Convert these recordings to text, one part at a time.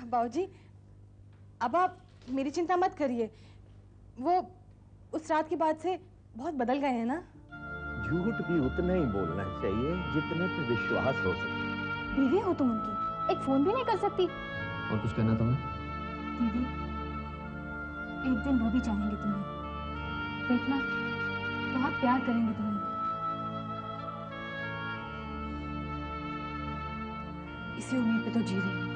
बाबूजी, अब आप मेरी चिंता मत करिए। वो उस रात के बाद से बहुत बदल गए हैं ना। झूठ भी उतना ही बोलना चाहिए जितने पे विश्वास हो सके। बीवी हो तुम उनकी, एक फोन भी नहीं कर सकती। और कुछ कहना तुम्हें? दीदी, एक दिन वो भी चाहेंगे तुम्हें, देखना बहुत प्यार करेंगे तुम्हें। इसी उम्मीद पे तो जी रही हूँ।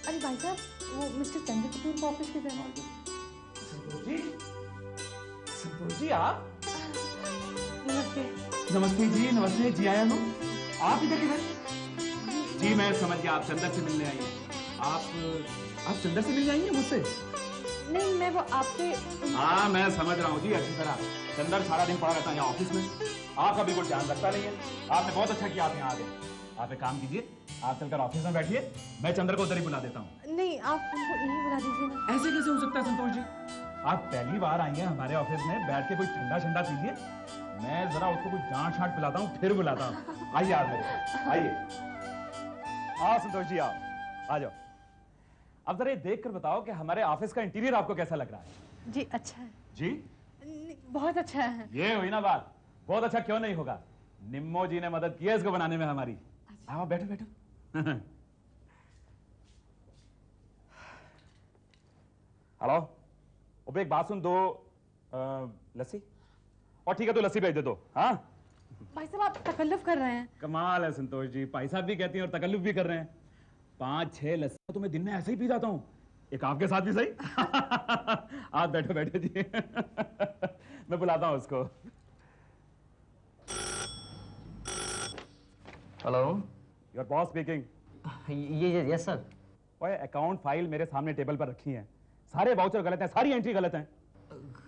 अरे भाई साहब, वो मिस्टर चंद्र कपूर का ऑफिस किधर है? संतोष जी, संतोष जी आप? नमस्ते। नमस्ते जी, नमस्ते जी। आया हूँ, आप इधर किधर? जी मैं समझ गया, आप चंदर से मिलने आई हैं। आप चंदर से मिलने आई हैं मुझसे? नहीं, मैं वो आपके। हाँ मैं समझ रहा हूँ जी अच्छी तरह। चंदर सारा दिन पड़ा रहता है यहाँ ऑफिस में, आपका बिल्कुल ध्यान रखता नहीं है। आपने बहुत अच्छा किया आप यहाँ आ गए। आप एक काम कीजिए, आप चलकर ऑफिस में बैठिए, मैं चंदर को उधर ही बुला देता हूँ। नहीं, आप उनको यहीं बुला दीजिए ना। ऐसे कैसे हो सकता है संतोष जी? आप पहली बार आई हैं हमारे ऑफिस में, बैठ के कोई ठंडा ठंडा पीजिए, मैं जरा उसको कुछ डांट छाट पिलाता हूँ फिर बुलाता हूँ। आइए आप मेरे, आइए। हाँ संतोष जी आओ, आ जाओ। अब जरा ये देख कर बताओ कि हमारे ऑफिस का इंटीरियर आपको कैसा लग रहा है? जी अच्छा है। जी बहुत अच्छा है। ये हुई ना बात, बहुत अच्छा क्यों नहीं होगा? निम्मो जी ने मदद की है इसको बनाने में हमारी। अच्छा। आओ बैठो बैठो। हेलो, अब एक बात सुन, दो लस्सी। और ठीक है तो लस्सी भेज दे दो। हाँ भाई साहब, आप तकल्लुफ कर रहे हैं। कमाल है संतोष जी, भाई साहब भी कहती हैं और तकल्लुफ भी कर रहे हैं। 5-6 लस्सी तो मैं दिन में ऐसे ही पी जाता हूँ, एक आपके साथ भी सही। आप बैठो बैठो जी। मैं बुलाता हूँ उसको। Hello, your boss speaking. ये यस सर। ओए अकाउंट फाइल मेरे सामने टेबल पर रखी है, सारे वाउचर गलत हैं, सारी एंट्री गलत हैं।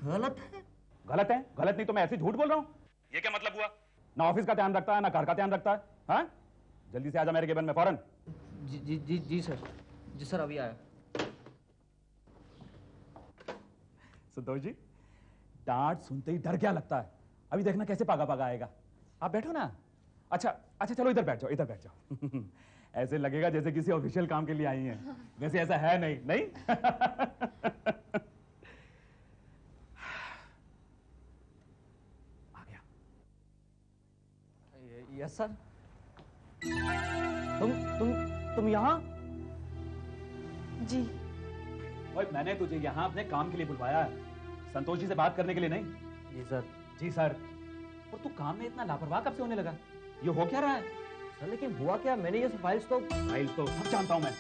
गलत है? गलत है? गलत नहीं तो मैं ऐसे झूठ बोल रहा हूँ? ये क्या मतलब हुआ? ना ऑफिस का ध्यान रखता है ना घर का ध्यान रखता है। हाँ जल्दी से आजा मेरे केबिन में फौरन। जी सर। जी सर अभी आया। संतोष जी, डांट सुनते ही डर क्या लगता है? अभी देखना कैसे पागा पागा आएगा। आप बैठो ना। अच्छा अच्छा चलो इधर बैठ जाओ, इधर बैठ जाओ। ऐसे लगेगा जैसे किसी ऑफिशियल काम के लिए आई हैं, वैसे ऐसा है नहीं। नहीं। आ गया। Yes sir. तुम यहाँ? जी। ओए मैंने तुझे यहाँ अपने काम के लिए बुलवाया है, संतोष जी से बात करने के लिए नहीं। जी सर। जी सर। और तू काम में इतना लापरवाह कब से होने लगा? ये हो क्या रहा है? सर लेकिन हुआ क्या? मैंने ये फाइल्स तो सब जानता हूं मैं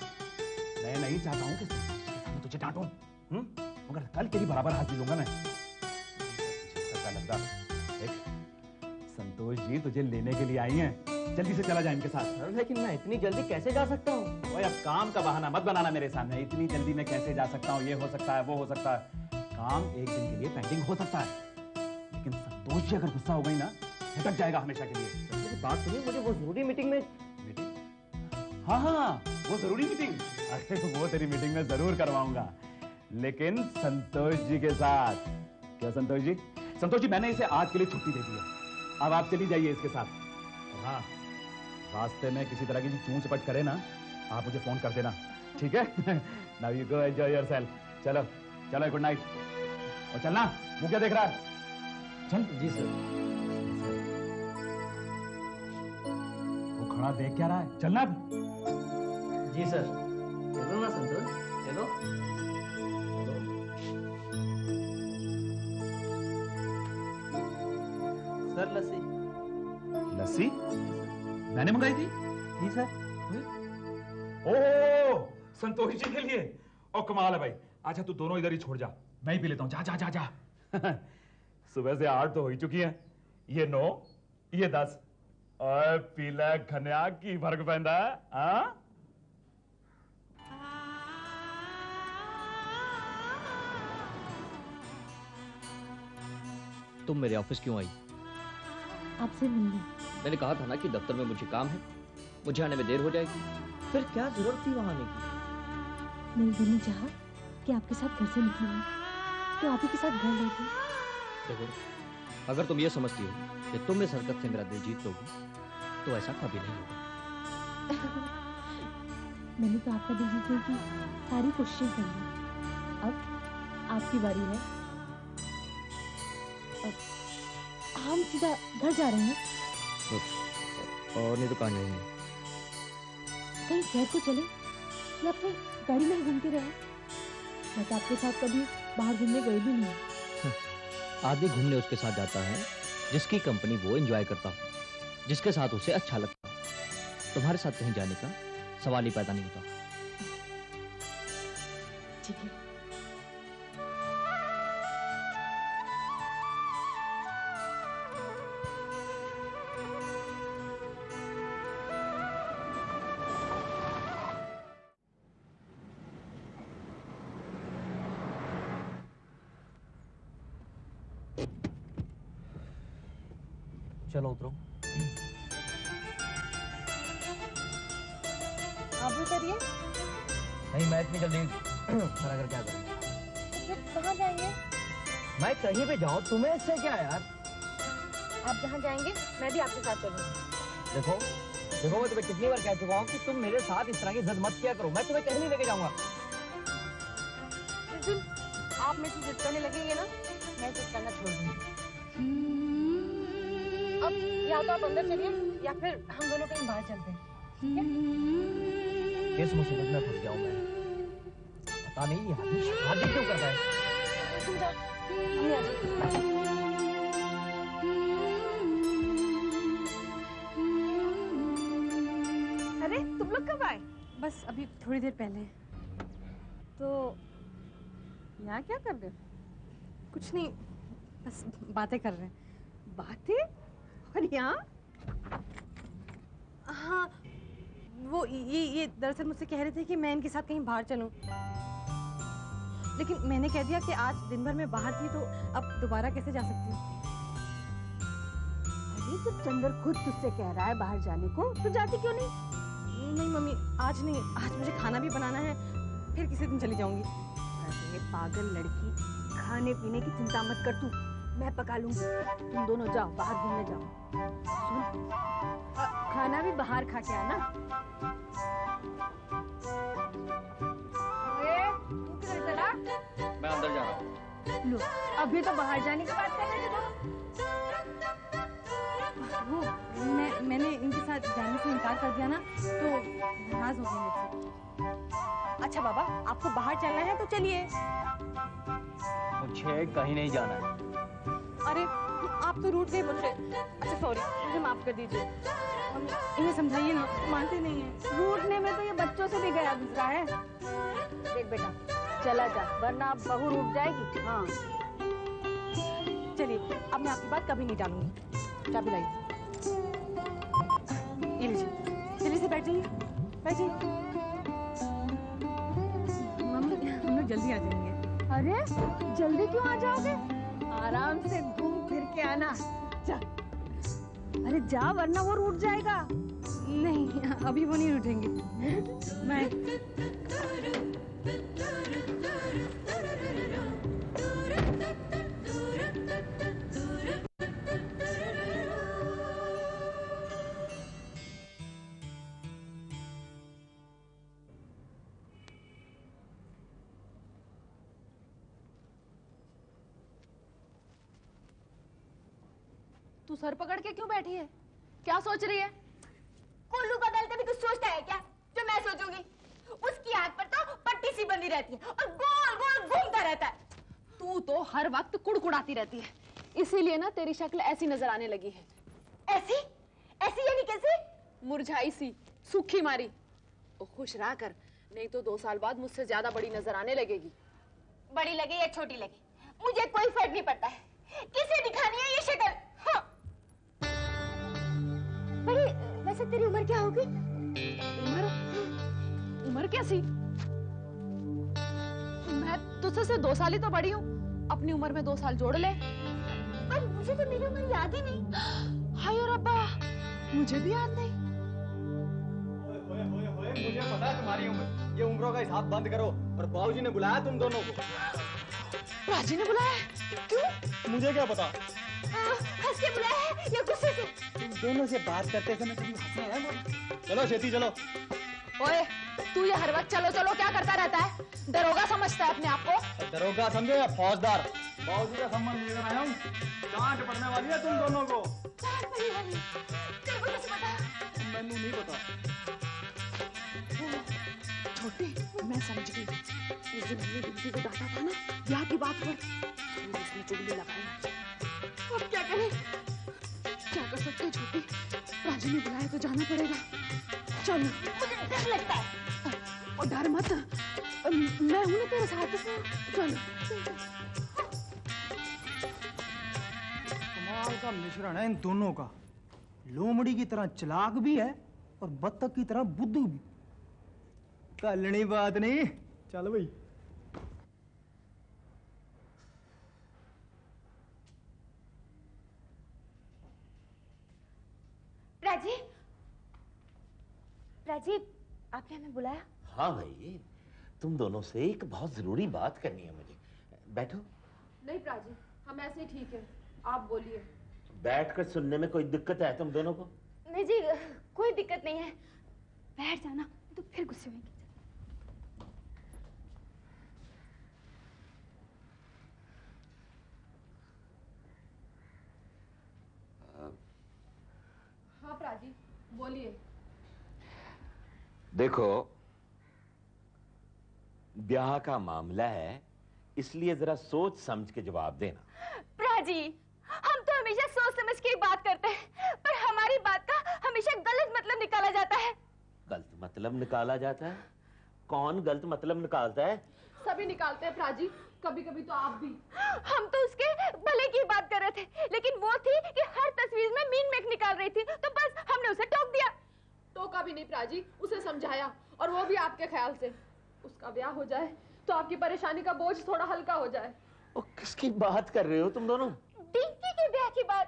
नहीं चाहता हूं कि सामने तुझे डांटूं, मगर कल तेरी बराबर हाजिर लूंगा मैं। लगता संतोष जी तुझे लेने के लिए आई हैं, जल्दी से चला जा इनके साथ। सर लेकिन मैं इतनी जल्दी कैसे जा सकता हूँ? ओए अब काम का बहाना मत बनाना मेरे सामने। इतनी जल्दी मैं कैसे जा सकता हूँ? ये हो सकता है, वो हो सकता है, काम एक दिन के लिए पेंडिंग हो सकता है, लेकिन संतोष जी अगर गुस्सा हो गई ना भटक जाएगा हमेशा के लिए। बात सुनिए, मुझे वो जरूरी मीटिंग में। हाँ वो जरूरी मीटिंग, अरे वो तेरी मीटिंग में जरूर करवाऊंगा, लेकिन संतोष जी के साथ। क्या संतोष जी? संतोष जी मैंने इसे आज के लिए छुट्टी दे दी है, अब आप चली जाइए इसके साथ। हाँ रास्ते में किसी तरह की चूं चपट करे ना, आप मुझे फोन कर देना, ठीक है? Now you go enjoy yourself. चलो चलो, गुड नाइट। और चलना, मुंह क्या देख रहा है? चल। जी सर। खड़ा देख क्या रहा है? चलना। जी सर। चलो ना संतोष, चलो। सर लस्सी। लस्सी मैंने मंगाई थी? जी सर। ओह संतोष जी के लिए? और कमाल है भाई। अच्छा तू दोनों इधर ही छोड़ जा, मैं ही पी लेता हूँ। जा जा जा जा। सुबह से 8 तो हो ही चुकी हैं, ये 9, ये 10। और पीला खन्या की फर्क पैंदा है। हाँ तुम मेरे ऑफिस क्यों आई? आपसे मिलने। मैंने कहा था ना कि दफ्तर में मुझे काम है, मुझे आने में देर हो जाएगी। फिर क्या जरूरत थी वहां आने की? मेरे दिल ने चाहा कि आपके साथ घर से निकली हूँ, तो आप ही के साथ घर लौटी। देखो, अगर तुम ये समझती हो कि तुम इस हरकत से मेरा दिल जीत लोगी, तो ऐसा कभी नहीं होगा। मैंने तो आपका दिल जीतने की सारी कोशिशें कर ली, अब आपकी बारी है। अब हम सीधा घर जा रहे हैं। और नहीं तो कहाँ जाएंगे? कहीं शहर को चले या अपनी गाड़ी में ही घूमते रहे। मैं तो आपके साथ कभी बाहर घूमने गई भी नहीं। आदमी घूमने उसके साथ जाता है जिसकी कंपनी वो एंजॉय करता हो, जिसके साथ उसे अच्छा लगता हो। तुम्हारे साथ कहीं जाने का सवाल ही पैदा नहीं होता। ठीक है। चलो उतरो। आप भी करिए। नहीं, मैं इतनी जल्दी खड़ा कर क्या करूँ? फिर कहाँ जाएंगे? मैं कहीं पे जाऊँ, तुम्हें इससे क्या है यार? आप जहाँ जाएंगे मैं भी आपके साथ चलूँगी। देखो देखो, मैं तुम्हें कितनी बार कह चुका हूँ कि तुम मेरे साथ इस तरह की जिद मत किया करो। मैं तुम्हें कहीं नहीं लेके जाऊंगा। जिस दिन आप मेरे से जिद करने लगेंगे ना, मैं जिद करना छोड़ दूंगी। अब या तो आप अंदर चलिए या फिर हम दोनों कहीं बाहर चलते हैं। ठीक है? किस मुसीबत में फंस गया हूँ मैं? पता नहीं ये आदमी शादी क्यों करता है? तुम जाओ, हम आ जाओ। अरे तुम लोग कब आए? बस अभी थोड़ी देर पहले। तो यहाँ क्या कर रहे हो? कुछ नहीं, बस बातें कर रहे हैं। बातें? और यहाँ? हाँ, वो ये दरअसल मुझसे कह रहे थे कि मैं इनके साथ कहीं बाहर चलूं, लेकिन मैंने कह दिया कि आज दिन भर मैं बाहर थी, तो अब दोबारा कैसे जा सकती हूँ। अरे जब चंदर खुद तुझसे कह रहा है बाहर जाने को, तो जाती क्यों नहीं? नहीं मम्मी, आज नहीं, आज मुझे खाना भी बनाना है, फिर किसी दिन चली जाऊंगी। अरे पागल लड़की, खाने पीने की चिंता मत कर तू, मैं पका लूंगी। तुम दोनों जाओ, बाहर घूमने जाओ। सुन, खाना भी बाहर खा के आना। तू किधर चला? मैं अंदर जा रहा हूँ। लो, अभी तो बाहर जाने की बात कर रहे थे वो मैंने इनके साथ जाने से इनकार कर दिया ना, तो नाराज हो गई मुझसे। अच्छा बाबा, आपको बाहर चलना है तो चलिए। मुझे कहीं नहीं जाना है। अरे आप तो रूठ गए मुझसे। अच्छा सॉरी, मुझे माफ कर दीजिए। हम इन्हें समझाइए ना, मानते नहीं हैं। रूठने में तो ये बच्चों से भी गया गुजरा है। देख बेटा, चला जा, वरना बहू रूठ जाएगी। हाँ चलिए, अब मैं आपकी बात कभी नहीं टालूंगी। चाबी लाइए, ये लीजिए। चलिए से बैठ जाइए, बैठ जाइए। हम लोग जल्दी आ जाएंगे। अरे जल्दी क्यों आ जाओगे? आराम से घूम फिर के आना। जा, अरे जा, वरना वो रूठ जाएगा। नहीं, अभी वो नहीं रूठेंगे। मैं तू सर पकड़ के क्यों बैठी है? क्या सोच रही है? कोल्लू बदलते भी कुछ सोचता है क्या जो मैं सोचूंगी? उसकी आंख पर तो पट्टी सी बंधी रहती है और गोल गोल घूमता रहता है। तू तो हर वक्त कुड़कुड़ाती रहती है, इसीलिए ना तेरी शक्ल ऐसी नजर आने लगी है। ऐसी ऐसी यानी कैसे? मुरझाई सी, सूखी मारी। ओ, खुश रहा कर, नहीं तो 2 साल बाद मुझसे ज्यादा बड़ी नजर आने लगेगी। बड़ी लगे या छोटी लगे, मुझे कोई फर्क नहीं पड़ता है। किसे दिखानी है ये शक्ल? हाँ। बड़ी, वैसे तेरी उम्र क्या होगी? उम्र कैसी? मैं तुझसे से 2 साल ही तो बड़ी हूँ। अपनी उम्र में 2 साल जोड़ ले। पर मुझे तो मेरी उम्र याद ही नहीं। हाय और अब्बा, मुझे भी याद नहीं। मुझे पता है तुम्हारी उम्र। ये उम्रों का हिसाब बंद करो और बाबूजी ने बुलाया तुम दोनों को। राजी ने बुलाया? क्यों? मुझे क्या पता। हंस के बुलाया है या गुस्से से? तुम दोनों से बात करते समय कभी हंसना है? चलो छेती चलो। ओए, तू ये हर वक्त चलो चलो क्या करता रहता है? दरोगा समझता है अपने आप को? दरोगा समझो या फौजदार? बाबूजी का सम्मान लेकर आया हूँ। डांट पड़ने वाली है तुम दोनों को। तेरे को कैसे पता? मैंने नहीं पता। छोटे, मैं समझ गई। उस दिन हमने डिम्पी को डांटा था ना, ब्याह की बात पर, उसने चुगली लगाई। अब क्या करें? क्या कर सकते हैं छोटे? राजू ने बुलाया तो जाना पड़ेगा। चल। मुझे डर लगता है। और डर मत, मैं हूं ना तेरे साथ। चल। कमाल का मिश्रण है इन दोनों का। लोमड़ी की तरह चालाक भी है और बत्तख की तरह बुद्धू भी। कलनी बात नहीं। चल भाई। राजी, राजी, आपने हमें बुलाया? हाँ भाई, तुम दोनों से एक बहुत जरूरी बात करनी है मुझे। बैठो। नहीं प्राची, हम ऐसे ही ठीक है, आप बोलिए। बैठकर सुनने में कोई दिक्कत है तुम दोनों को? नहीं जी, कोई दिक्कत नहीं है। बैठ जाना तो फिर गुस्से होंगे। हाँ प्राची, बोलिए। देखो, ब्याह का मामला है, इसलिए जरा सोच समझ के जवाब देना। प्राजी, हम तो हमेशा सोच समझ के ही बात करते हैं, पर हमारी बात का हमेशा गलत मतलब निकाला जाता है। गलत मतलब निकाला जाता है? कौन गलत मतलब निकालता है? सभी निकालते हैं प्राची, कभी कभी तो आप भी। हम तो उसके भले की बात कर रहे थे, लेकिन वो थी कि हर तस्वीर में मीन मेक निकाल रही थी, तो बस हमने उसे टोक दिया। टोका भी नहीं प्राची, उसे समझाया, और वो भी आपके ख्याल से। उसका ब्याह हो जाए तो आपकी परेशानी का बोझ थोड़ा हल्का हो जाए। ओ, किसकी बात कर रहे हो तुम दोनों? डिंकी के ब्याह की बात।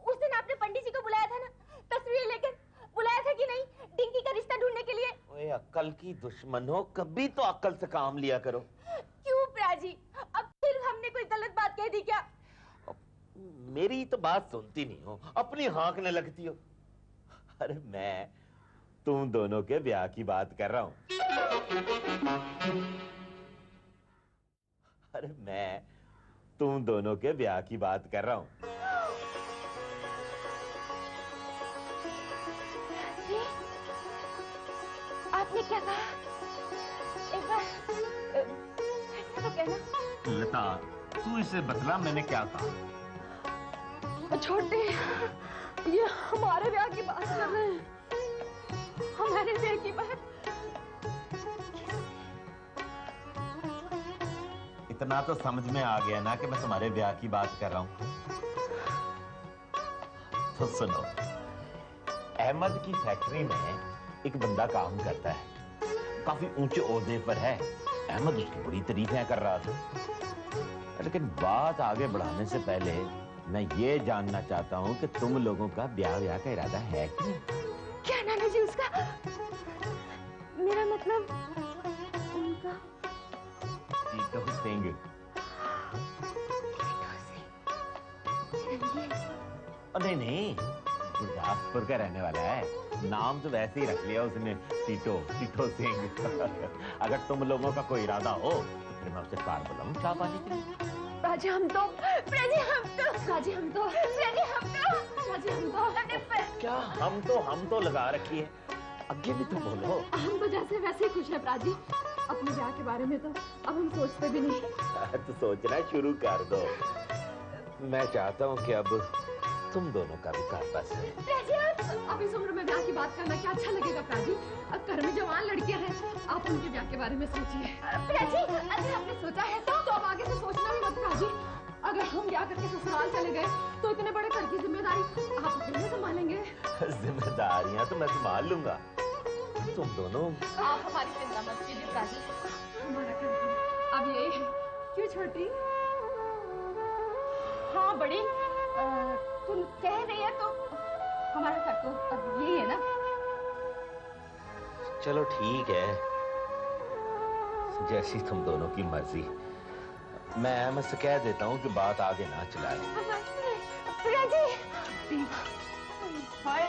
उस दिन आपने पंडित जी को बुलाया था ना, तस्वीर लेकर बुलाया था कि नहीं, डिंकी का रिश्ता ढूंढने के लिए? ओए, अक्ल की दुश्मन हो, कभी तो अक्ल से काम लिया करो। क्यों प्राजी, अब फिर हमने कोई गलत बात कह दी क्या? मेरी तो बात सुनती नहीं हो, अपनी हाँकने लगती हो। अरे मैं तुम दोनों के ब्याह की बात कर रहा हूं। अरे मैं तुम दोनों के ब्याह की बात कर रहा हूं। आपने क्या कहा? एक बार तो कहना। लता, तू इसे बतला मैंने क्या कहा? छोटे, ये हमारे ब्याह की बात कर रहे हैं। हमारे ब्याह की बात? इतना तो समझ में आ गया ना कि मैं तुम्हारे ब्याह की बात कर रहा हूं। तो सुनो, अहमद की फैक्ट्री में एक बंदा काम करता है, काफी ऊंचे ओहदे पर है। अहमद उसकी बड़ी तारीफें कर रहा था, लेकिन बात आगे बढ़ाने से पहले मैं ये जानना चाहता हूँ कि तुम लोगों का ब्याह का इरादा है कि नहीं? क्या नाम है जी उसका? मेरा मतलब उनका टीटू सिंह। नहीं नहीं, गुरदासपुर का रहने वाला है। नाम तो वैसे ही रख लिया उसने, टीटू सिंह। अगर तुम लोगों का कोई इरादा हो तो फिर मैं उसे कार बुलाऊं चाय पानी के लिए। प्राची हम तो क्या हम तो लगा रखी है? आगे भी तो बोलो। हम तो जैसे वैसे ही खुश हैं प्राची। अपने ब्याह के बारे में तो अब हम सोचते भी नहीं। तो सोचना शुरू कर दो। मैं चाहता हूँ कि अब तुम दोनों का भी कारपास है। अब इस उम्र में ब्याह की बात करना क्या अच्छा लगेगा प्राची? अब घर में जवान लड़कियां हैं, आप उनके ब्याह के बारे में सोचिए। प्राची, अगर आपने सोचा है तो अब आगे से सोचना भी मत प्राची। अगर हम ब्याह करके ससुराल चले गए तो इतने बड़े घर की जिम्मेदारी आप अकेले संभालेंगे? जिम्मेदारियां तो मैं संभाल लूंगा। तुम दोनों आप हमारी चिंता मत कीजिए प्राची, हमारा घर अब यही है। क्यों छोटी? हाँ बड़ी, तुम कह रही है तो हमारा घर तो अब यही है ना। चलो ठीक है, जैसी तुम दोनों की मर्जी। मैं अहमद से कह देता हूँ कि बात आगे ना चलाए। हाय,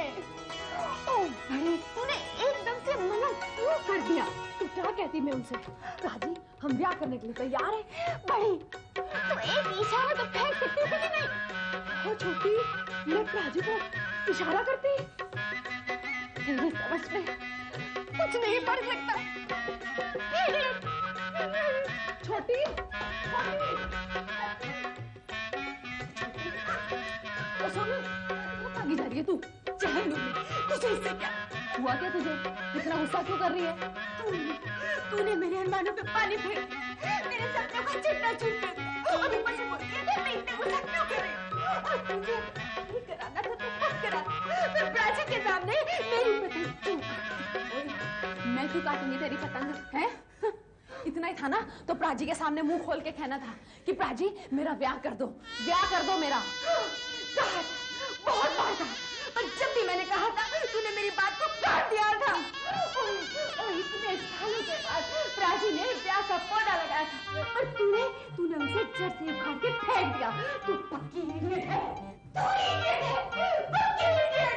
ओ भाई, तूने एकदम से मना क्यों कर दिया? तू क्या कहती मैं उनसे? राजी, हम ब्याह करने के लिए तैयार हैं। बड़ी, तू एक इशारा तो फेंक सकती थी कि नहीं? हाँ छोटी, मैं राजी को इशारा करती। तेरी समझ में कुछ नहीं पड़ सकता। छोटी, तो सुन, आगे जा रही है तू। चहल लूंगी तुझे, इससे क्या हुआ? क्या तुझे इतना गुस्सा क्यों कर रही है? तूने मेरे अरमानों पे पानी फेंक, मेरे सपनों का चिट्टा छूट गया। अभी मुझे बोल रही है मैं इतने गुस्सा क्यों कर रही हूँ? और तुझे नहीं कराना था तो मत करा। मैं प्राची के सामने मेरी पतंग क्यों काटती? मैं क्यों काटूंगी तेरी पतंग? है इतना ही था ना तो प्राची के सामने मुंह खोल के कहना था कि प्राची मेरा ब्याह कर दो, ब्याह कर दो मेरा। कहा, बहुत बार कहा, और जब भी मैंने कहा था तूने मेरी बात को काट दिया था। और इतने सालों के बाद प्राची ने ब्याह का पौधा लगाया था और तूने उसे जड़ से उखाड़ के फेंक दिया। तू पक्की इडियट है, तू इडियट है, पक्की इडियट।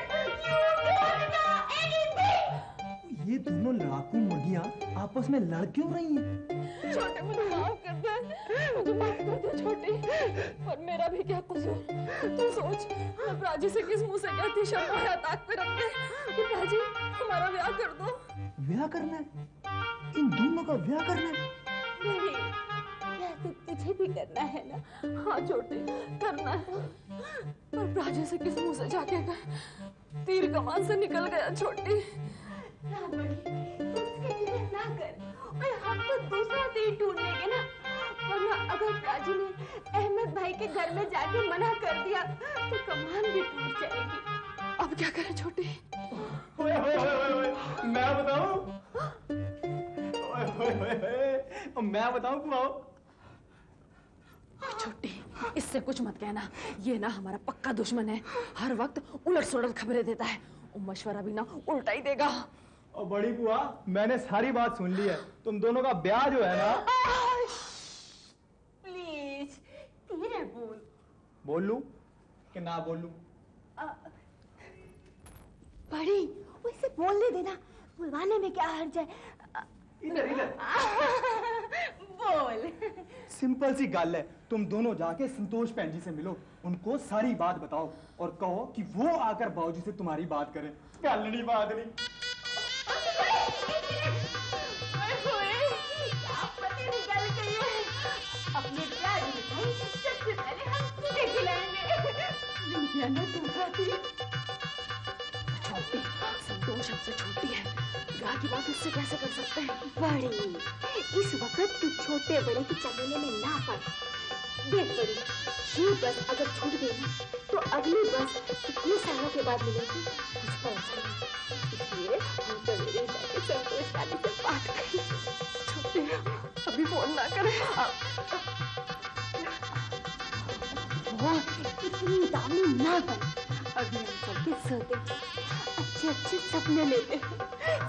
ये दोनों लड़ाकू मुर्गियां आपस में लड़ क्यों रही हैं? छोटे, मुझे माफ कर दे, मुझे माफ कर दे छोटे। पर मेरा भी क्या कसूर? तू सोच, मैं प्राची से किस मुंह से कहती शर्माया ताक पे रख के कि प्राची हमारा ब्याह कर दो। ब्याह करना है? इन दोनों का ब्याह करना है? नहीं, ब्याह तो तुझे भी करना है ना? हाँ छोटे, करना है। पर प्राची से किस मुंह से जाके कह? तीर कमान से निकल गया छोटी। ना बड़ी, उसके लिए ना कर, और हम तो दूसरा तीर ढूंढ लेंगे ना। वरना अगर प्राची ने अहमद भाई के घर में जाके मना कर दिया तो कमान भी टूट जाएगी। अब क्या करें छोटी? ओए ओए ओए ओए, मैं बताऊं? ओए ओए ओए, मैं बताऊं बुआओ? छोटी, इससे कुछ मत कहना। ये ना हमारा पक्का दुश्मन है, हर वक्त उलट सुलट खबरें देता है। मशवरा भी ना उल्टा ही देगा। और बड़ी बुआ, मैंने सारी बात सुन ली है। तुम दोनों का ब्याह जो है ना, प्लीज धीरे बोल। बोल लूं कि ना बोल लूं? बड़ी, उसे बोलने देना, बुलवाने में क्या हर्ज है? इधर इधर बोल। सिंपल सी गल है, तुम दोनों जाके संतोष भैन जी से मिलो, उनको सारी बात बताओ और कहो कि वो आकर बाबूजी से तुम्हारी बात करें। कलनी बात नहीं। अपने प्यार मिठाई सबसे पहले हम तुझे खिलाएंगे। ना दूसरा थी छोटी, संतोष हमसे छोटी है, ब्याह की बात उससे कैसे कर सकते हैं? बड़ी, इस वक्त तू छोटे बड़े की चमेले में ना पड़। देख बड़ी, ये बस अगर छूट गई ना तो अगली बस कितने सालों के बाद मिलेगी कुछ पता नहीं। इसलिए हम तो मेरे जाके संतोष वाली से बात करें। छोटी, अभी फोन ना करें। वो इतनी दामी ना कर। अभी हम सबके सोते अच्छे अच्छे सपने लेते हैं,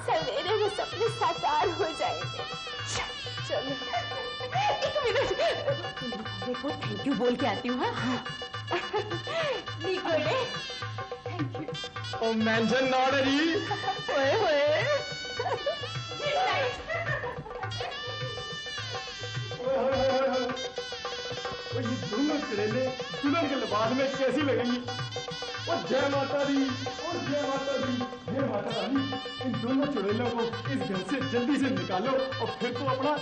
सवेरे वो सपने साकार हो जाएंगे। चलो, एक मिनट, देखो थैंक यू बोल के आती हूँ। हाँ, Nikolai, thank you. Oh mention not जी। ओए ओए, ये दोनों चुड़ैलें दुल्हन के लिबास में कैसी लगेंगी? और जय माता दी, और जय माता दी, जय माता रानी। इन दोनों चुड़ैलों को इस घर से जल्दी से निकालो और फिर तो अपना